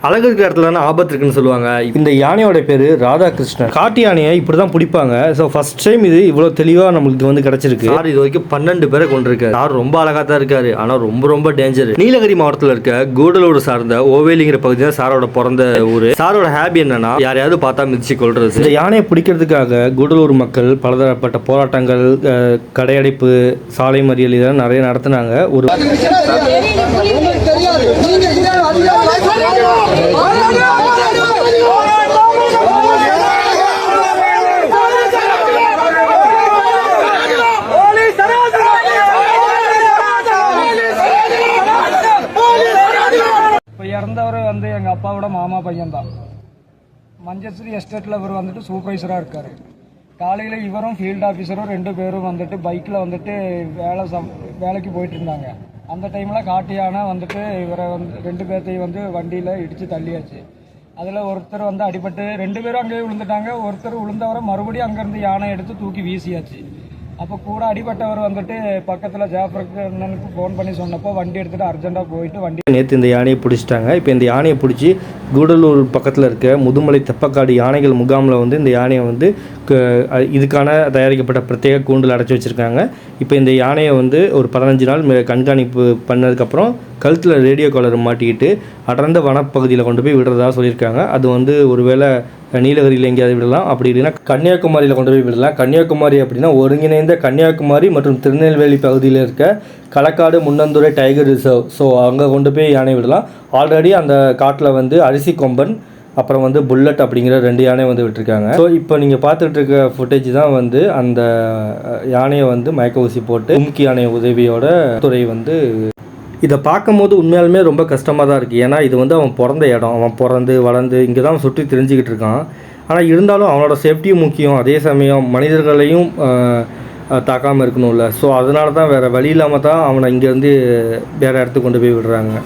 அழகு இருக்கிற இடத்துல தானே ஆபத்து இருக்குன்னு சொல்லுவாங்க. இந்த யானையோட பேர் ராதாகிருஷ்ணன். காட்டு யானையை இப்படி தான் பிடிப்பாங்க. ஸோ ஃபர்ஸ்ட் டைம் இது இவ்வளோ தெளிவாக நம்மளுக்கு வந்து கிடச்சிருக்கு. சார் இது வரைக்கும் 12 பேரை கொண்டிருக்காரு. சார் ரொம்ப அழகாக தான் இருக்காரு, ஆனால் ரொம்ப ரொம்ப டேஞ்சர். நீலகிரி மாவட்டத்தில் இருக்க கூடலூர் சார்ந்த ஓவேலிங்கிற பகுதி தான் சாரோட பிறந்த ஊர். சாரோட ஹேபி என்னன்னா யாரையாவது பார்த்தா மிதிச்சு கொள்றது. இந்த யானையை பிடிக்கிறதுக்காக கூடலூர் மக்கள் பலதரப்பட்ட போராட்டங்கள், கடையடைப்பு, சாலை மறியல் இதெல்லாம் நிறைய நடத்தினாங்க. ஒரு இறந்தவர் வந்து எங்கள் அப்பாவோட மாமா பையன் தான். மஞ்சஸ்ரீ எஸ்டேட்டில் இவர் வந்துட்டு சூப்பர்வைசராக இருக்கார். காலையில் இவரும் ஃபீல்டு ஆஃபீஸரும் 2 பேரும் வந்துட்டு பைக்கில் வந்துட்டு வேலைக்கு போயிட்டு இருந்தாங்க. அந்த டைமில் காட்டு யானை வந்துட்டு இவரை வந்து 2 பேர்த்தையும் வந்து வண்டியில் இடித்து தள்ளியாச்சு. அதில் ஒருத்தர் வந்து அடிபட்டு 2 பேரும் அங்கேயே விழுந்துட்டாங்க. ஒருத்தர் விழுந்தவரை மறுபடியும் அங்கேருந்து யானை எடுத்து தூக்கி வீசியாச்சு. அப்போ கூட அடிபட்டவர் வந்துட்டு பக்கத்தில் ஜாஃபருக்கு அண்ணனுக்கு ஃபோன் பண்ணி சொன்னப்போ வண்டி எடுத்துகிட்டு அர்ஜென்ட்டாக போயிட்டு வண்டி நேற்று இந்த யானையை பிடிச்சிட்டாங்க. இப்போ இந்த யானையை பிடிச்சி கூடலூர் பக்கத்தில் இருக்க முதுமலை தெப்பக்காடு யானைகள் முகாமில் வந்து இந்த யானையை வந்து இதுக்கான தயாரிக்கப்பட்ட பிரத்யேக கூண்டில் அடைச்சி வச்சுருக்காங்க. இப்போ இந்த யானையை வந்து ஒரு 15 நாள் கண்காணிப்பு பண்ணதுக்கப்புறம் கழுத்தில் ரேடியோ காலர் மாட்டிக்கிட்டு அடர்ந்த வனப்பகுதியில் கொண்டு போய் விடுறதா சொல்லியிருக்காங்க. அது வந்து ஒருவேளை நீலகிரியில் எங்கேயாவது விடலாம், அப்படி இல்லைன்னா கன்னியாகுமரியில் கொண்டு போய் விடலாம். கன்னியாகுமரி அப்படின்னா ஒருங்கிணைந்த கன்னியாகுமரி மற்றும் திருநெல்வேலி பகுதியில் இருக்க களக்காடு முன்னந்துறை டைகர் ரிசர்வ். ஸோ அங்கே கொண்டு போய் யானை விடலாம். ஆல்ரெடி அந்த காட்டில் வந்து அரிசி கொம்பன் அப்புறம் வந்து புல்லட் அப்படிங்கிற 2 யானை வந்து விட்டுருக்காங்க. ஸோ இப்போ நீங்கள் பார்த்துட்டு இருக்க ஃபுட்டேஜ் தான் வந்து அந்த யானையை வந்து மயக்க ஊசி போட்டு கும்கி யானை உதவியோட துறை வந்து இதை பார்க்கும்போது உண்மையாலுமே ரொம்ப கஷ்டமாக தான் இருக்குது. ஏன்னா இது வந்து அவன் பிறந்த இடம், அவன் பிறந்து வளர்ந்து இங்கே தான் சுற்றி தெரிஞ்சுக்கிட்டு இருக்கான். ஆனால் இருந்தாலும் அவனோட சேஃப்டியும் முக்கியம், அதே சமயம் மனிதர்களையும் தாக்காமல் இருக்கணும்ல. ஸோ அதனால தான் வேறு வழி இல்லாமல் தான் அவனை இங்கேருந்து வேறு இடத்துக்கு கொண்டு போய் விடுறாங்க.